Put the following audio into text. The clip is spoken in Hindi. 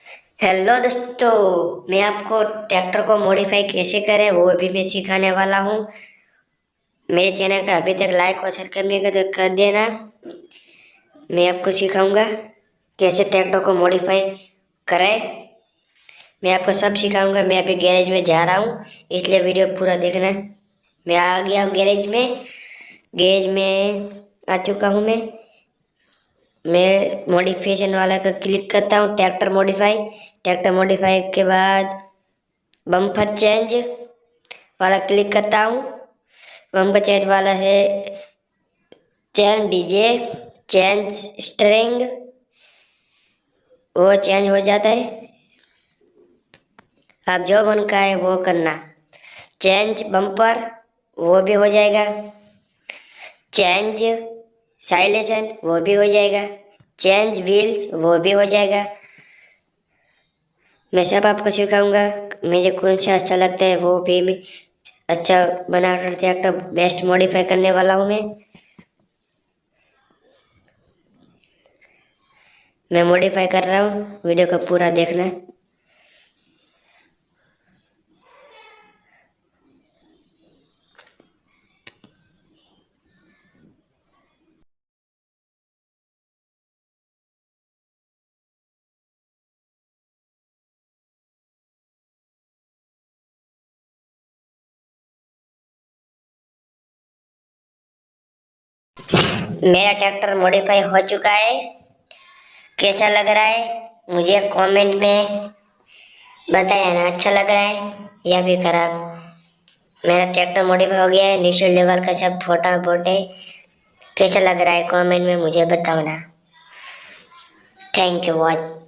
हेलो दोस्तों, मैं आपको ट्रैक्टर को मॉडिफाई कैसे करें वो भी मैं सिखाने वाला हूँ। मेरे चैनल का अभी तक लाइक और शेयर करने का तो कर देना। मैं आपको सिखाऊंगा कैसे ट्रैक्टर को मॉडिफाई करें। मैं आपको सब सिखाऊंगा। मैं अभी गैरेज में जा रहा हूँ, इसलिए वीडियो पूरा देखना। मैं आ गया हूँ गैरेज में आ चुका हूँ। मैं मॉडिफिकेशन वाला का क्लिक करता हूँ, ट्रैक्टर मॉडिफाई के बाद बम्पर चेंज वाला क्लिक करता हूँ। बम्पर चेंज वाला है चेंज डीजे, चेंज स्ट्रिंग, वो चेंज हो जाता है। आप जो मन का है वो करना। चेंज बम्पर वो भी हो जाएगा। चेंज साइलेशन वो भी हो जाएगा। चेंज व्हील्स वो भी हो जाएगा। मैं सब आपको सिखाऊंगा। मुझे कौन सा अच्छा लगता है वो भी मैं अच्छा बना ट्रैक्टर बेस्ट मॉडिफाई करने वाला हूँ। मैं मॉडिफाई कर रहा हूँ, वीडियो को पूरा देखना। मेरा ट्रैक्टर मॉडिफाई हो चुका है। कैसा लग रहा है मुझे कमेंट में बताया ना, अच्छा लग रहा है या फिर खराब। मेरा ट्रैक्टर मॉडिफाई हो गया है, नीचे लेवल का सब फोटा बोटे। कैसा लग रहा है कमेंट में मुझे बताओ ना। Thank you watch.